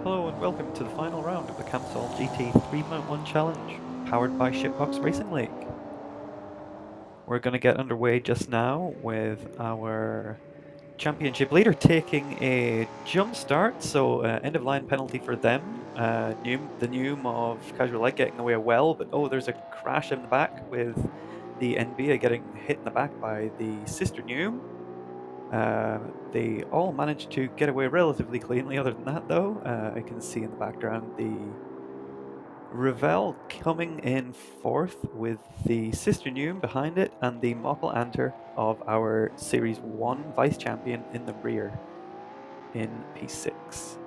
Hello and welcome to the final round of the CAMSOL GT3.1 challenge, powered by Shipbox Racing League. We're going to get underway just now with our championship leader taking a jump start, so end of line penalty for them. The Newm of Casual Light getting away well, but there's a crash in the back with the NBA getting hit in the back by the sister Newm. They all managed to get away relatively cleanly. Other than that, though, I can see in the background the Revell coming in fourth with the sister Newm behind it and the Moppel Anter of our Series 1 vice champion in the rear in P6.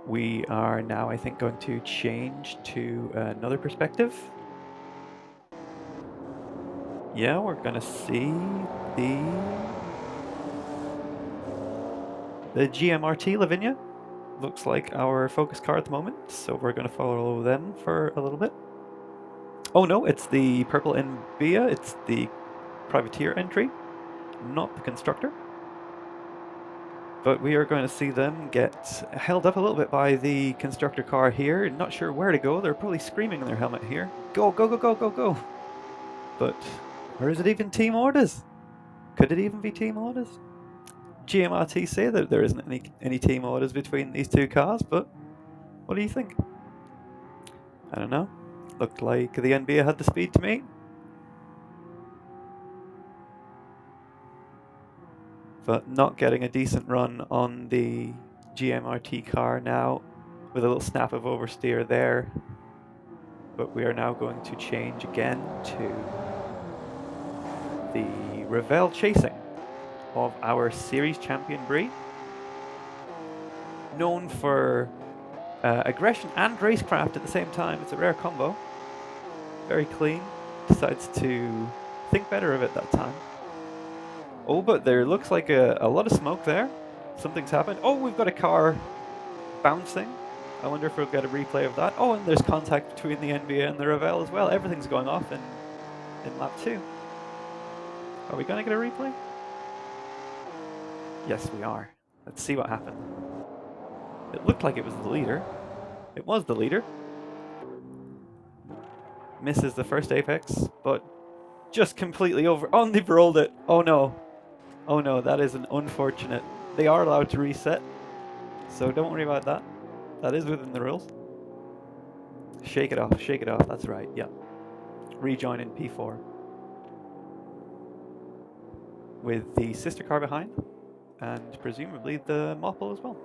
We are now, I think, going to change to another perspective. Yeah, we're going to see the GMRT Lavinia. Looks like our focus car at the moment, so we're going to follow them for a little bit. Oh no, it's the purple Nbia, it's the privateer entry, not the constructor. But we are going to see them get held up a little bit by the constructor car here. Not sure where to go. They're probably screaming in their helmet here. Go, go, go, go, go, go. But, or is it even Team Orders? Could it even be Team Orders? GMRT say that there isn't any team orders between these two cars, but what do you think? I don't know. Looked like the NBA had the speed to meet. But not getting a decent run on the GMRT car now, with a little snap of oversteer there. But we are now going to change again to the Revell chasing of our series champion Bree. Known for aggression and racecraft at the same time. It's a rare combo. Very clean. Decides to think better of it that time. Oh, but there looks like a lot of smoke there. Something's happened. Oh, we've got a car bouncing. I wonder if we'll get a replay of that. Oh, and there's contact between the NBA and the Revell as well. Everything's going off in lap 2. Are we going to get a replay? Yes, we are. Let's see what happened. It looked like it was the leader. It was the leader. Misses the first apex, but just completely over. Oh, they've rolled it. Oh no. Oh no, that is an unfortunate. They are allowed to reset, so don't worry about that. That is within the rules. Shake it off, shake it off. That's right, yeah. Rejoin in P4. With the sister car behind, and presumably the Moppel as well.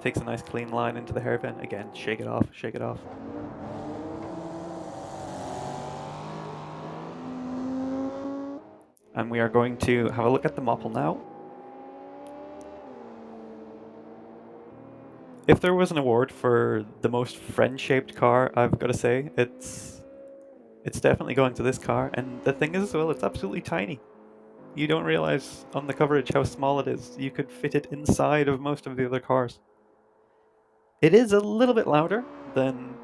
Takes a nice clean line into the hairpin. Again, shake it off, shake it off. And we are going to have a look at the Moppel now. If there was an award for the most friend-shaped car, I've got to say, it's definitely going to this car. And the thing is as well, it's absolutely tiny. You don't realize on the coverage how small it is. You could fit it inside of most of the other cars. It is a little bit louder than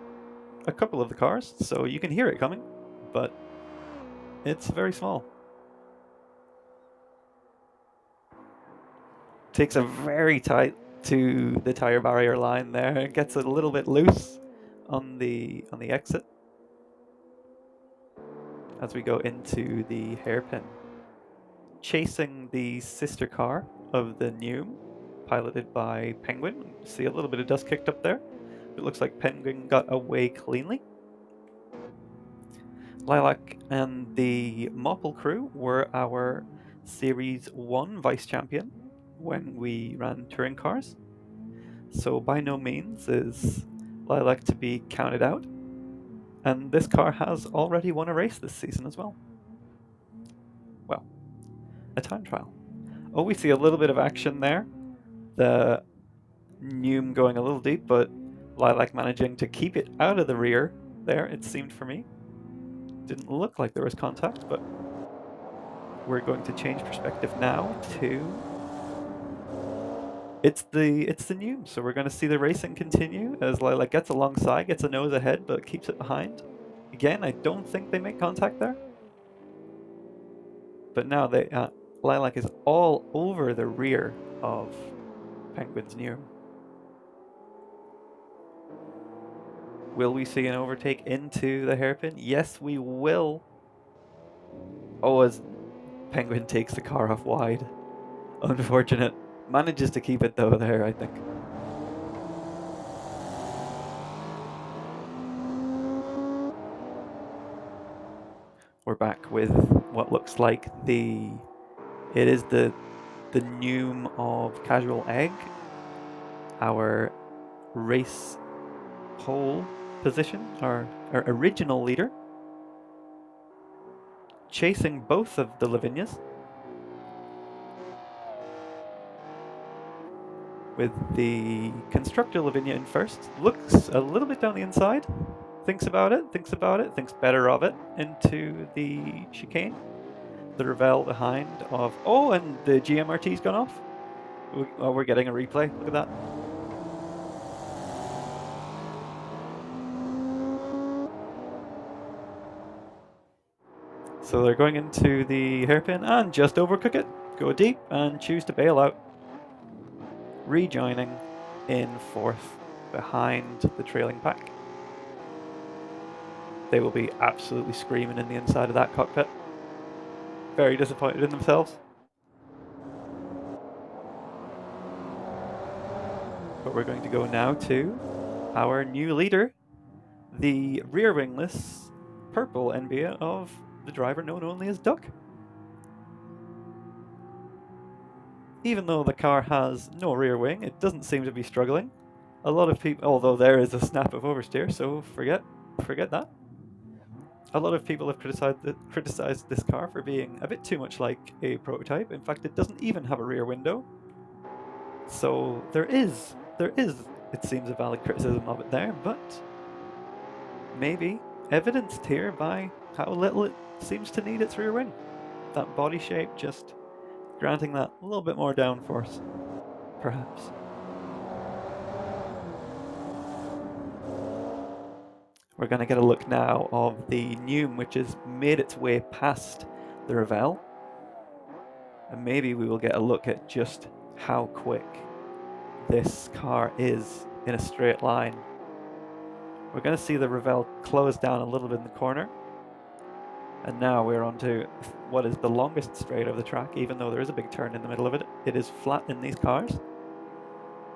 a couple of the cars, so you can hear it coming, but it's very small. Takes a very tight to the tire barrier line there. It gets a little bit loose on the exit as we go into the hairpin. Chasing the sister car of the Newm, piloted by Penguin. See a little bit of dust kicked up there. It looks like Penguin got away cleanly. Lilac and the Moppel crew were our Series 1 vice champion when we ran touring cars. So by no means is Lilac to be counted out. And this car has already won a race this season as well. Well, a time trial. Oh, we see a little bit of action there. The Newm going a little deep, but Lilac managing to keep it out of the rear there, it seemed for me. Didn't look like there was contact, but we're going to change perspective now to... It's the Newm, so we're going to see the racing continue as Lilac gets alongside, gets a nose ahead, but keeps it behind. Again, I don't think they make contact there. But now Lilac is all over the rear of Penguin's Newm. Will we see an overtake into the hairpin? Yes, we will. Oh, as Penguin takes the car off wide. Unfortunate. Manages to keep it though there, I think. We're back with what looks like it is the Newm of Casual Egg, our race pole position, our original leader, chasing both of the Lavinias, with the Constructor Lavinia in first. Looks a little bit down the inside, thinks about it, thinks better of it, into the chicane. The Ravel behind of... Oh, and the GMRT's gone off. Oh, we're getting a replay. Look at that. So they're going into the hairpin and just overcook it. Go deep and choose to bail out. Rejoining in fourth behind the trailing pack. They will be absolutely screaming in the inside of that cockpit. Very disappointed in themselves. But we're going to go now to our new leader, the rear wingless purple Envia of the driver known only as Duck. Even though the car has no rear wing, it doesn't seem to be struggling. A lot of people, although there is a snap of oversteer, so forget that. A lot of people have criticized this car for being a bit too much like a prototype. In fact, it doesn't even have a rear window. So there is, it seems, a valid criticism of it there, but maybe evidenced here by how little it seems to need its rear wing. That body shape just granting that a little bit more downforce, perhaps. We're going to get a look now of the Newm, which has made its way past the Ravel. And maybe we will get a look at just how quick this car is in a straight line. We're going to see the Ravel close down a little bit in the corner. And now we're on to what is the longest straight of the track, even though there is a big turn in the middle of it. It is flat in these cars.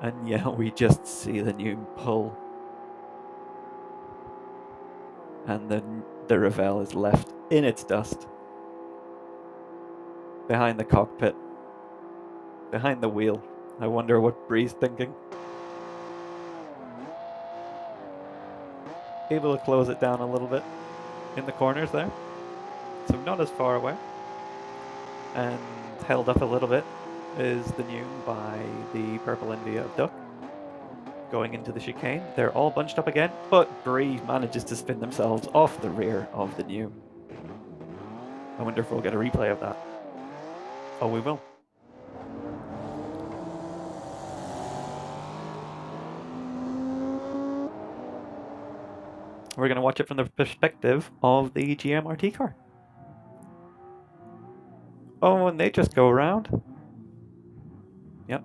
And yeah, we just see the Newm pull. And then the Ravel is left in its dust. Behind the cockpit. Behind the wheel. I wonder what Bree's thinking. Able to close it down a little bit in the corners there. So not as far away. And held up a little bit is the Newm by the purple Envia of Duck. Going into the chicane. They're all bunched up again, but Bree manages to spin themselves off the rear of the Newm. I wonder if we'll get a replay of that. Oh, we will. We're going to watch it from the perspective of the GMRT car. Oh, and they just go around. Yep.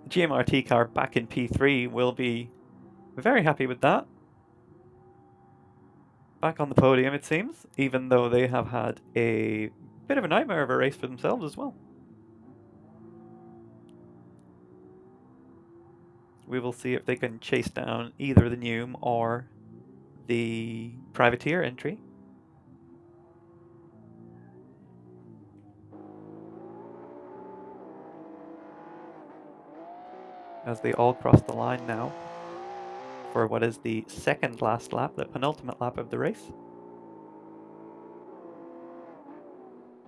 The GMRT car back in P3 will be very happy with that. Back on the podium, it seems, even though they have had a bit of a nightmare of a race for themselves as well. We will see if they can chase down either the Newm or the privateer entry. As they all cross the line now for what is the second last lap, the penultimate lap of the race.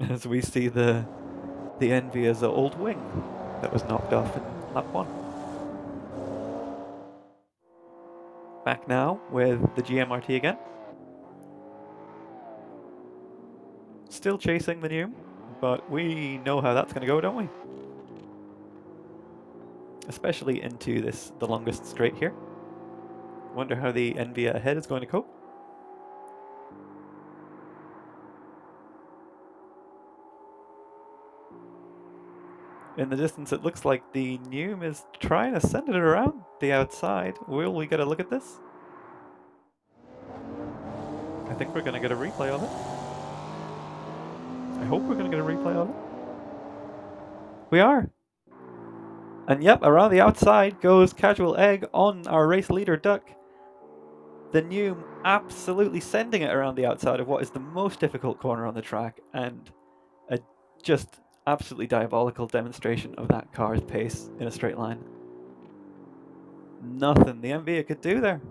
As we see the Envia's old wing that was knocked off in lap 1. Back now with the GMRT again. Still chasing the Newm, but we know how that's going to go, don't we? Especially into the longest straight here. Wonder how the Envia ahead is going to cope. In the distance, it looks like the Newm is trying to send it around the outside. Will we get a look at this? I think we're going to get a replay of it. I hope we're going to get a replay of it. We are. And yep, around the outside goes Casual Egg on our race leader Duck. The Newm absolutely sending it around the outside of what is the most difficult corner on the track, and a just absolutely diabolical demonstration of that car's pace in a straight line. Nothing the MV could do there.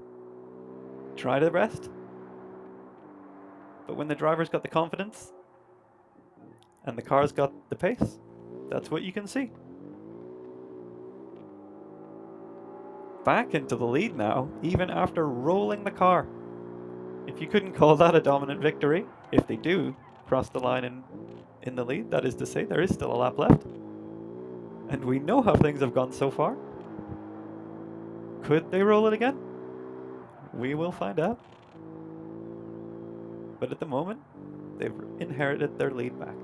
Try the best. But when the driver's got the confidence and the car's got the pace, that's what you can see. Back into the lead now, even after rolling the car. If you couldn't call that a dominant victory, if they do cross the line in the lead, that is to say there is still a lap left. And we know how things have gone so far. Could they roll it again? We will find out. But at the moment, they've inherited their lead back.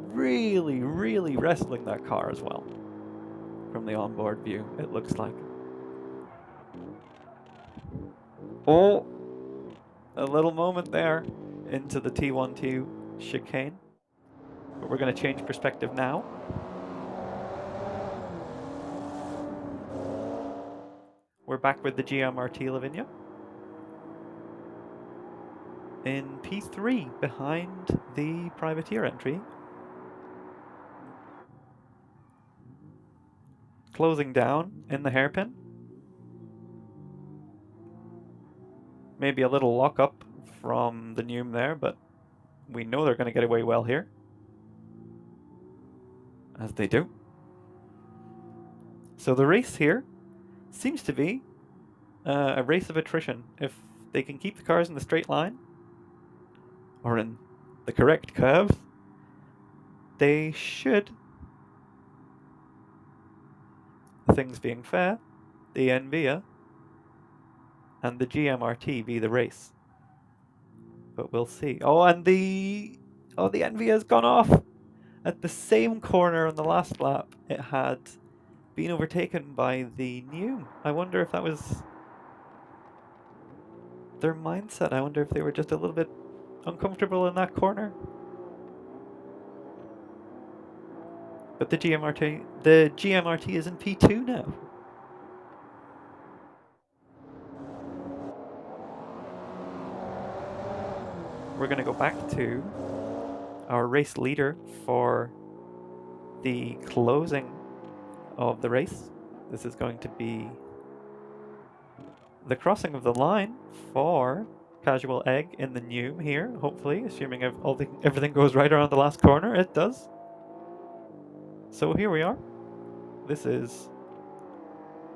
Really, really wrestling that car as well. From the onboard view, it looks like. Oh, a little moment there into the T12 chicane. But we're going to change perspective now. We're back with the GMRT Lavinia. In P3, behind the privateer entry. Closing down in the hairpin. Maybe a little lock-up from the Newm there, but we know they're going to get away well here. As they do. So the race here seems to be a race of attrition. If they can keep the cars in the straight line, or in the correct curve, they should, things being fair, the Envia and the GMRT be the race. But we'll see. Oh, and the Envia has gone off at the same corner on the last lap. It had been overtaken by the Newm. I wonder if that was their mindset. I wonder if they were just a little bit uncomfortable in that corner. But the GMRT is in P2 now. We're going to go back to our race leader for the closing of the race. This is going to be the crossing of the line for Casual Egg in the Newm here, hopefully, assuming everything goes right around the last corner. It does. So here we are. This is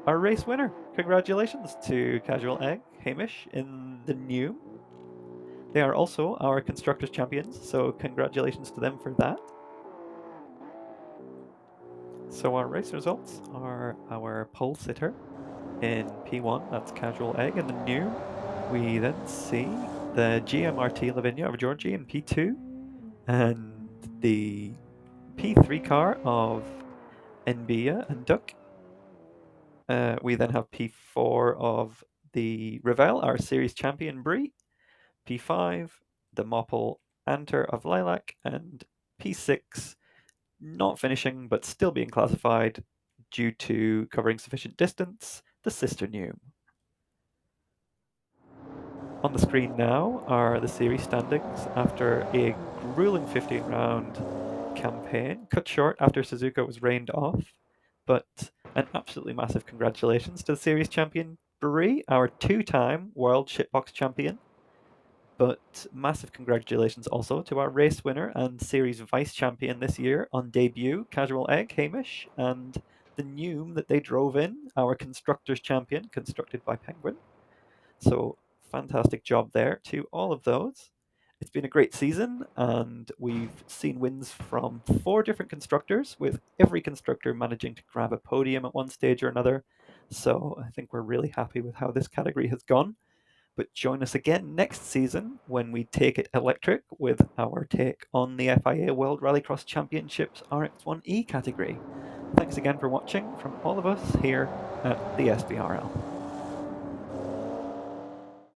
our race winner. Congratulations to Casual Egg, Hamish, in the Newm. They are also our Constructors champions, so congratulations to them for that. So our race results are our pole sitter in P1, that's Casual Egg, in the Newm. We then see the GMRT Lavinia of Georgie in P2, and the P3 car of Nbia and Duck. We then have P4 of the Revel, our series champion Bree. P5, the Mopple Anter of Lilac, and P6, not finishing but still being classified due to covering sufficient distance, the Sister Newm. On the screen now are the series standings after a grueling 15-round campaign, cut short after Suzuka was rained off, but an absolutely massive congratulations to the series champion Bree, our two-time world shitbox champion. But massive congratulations also to our race winner and series vice champion this year on debut, Casual Egg, Hamish, and the Newm that they drove in, our Constructors champion, constructed by Penguin. So fantastic job there to all of those. It's been a great season, and we've seen wins from 4 different constructors, with every constructor managing to grab a podium at one stage or another. So I think we're really happy with how this category has gone. But join us again next season when we take it electric with our take on the FIA World Rallycross Championships RX1E category. Thanks again for watching from all of us here at the SBRL.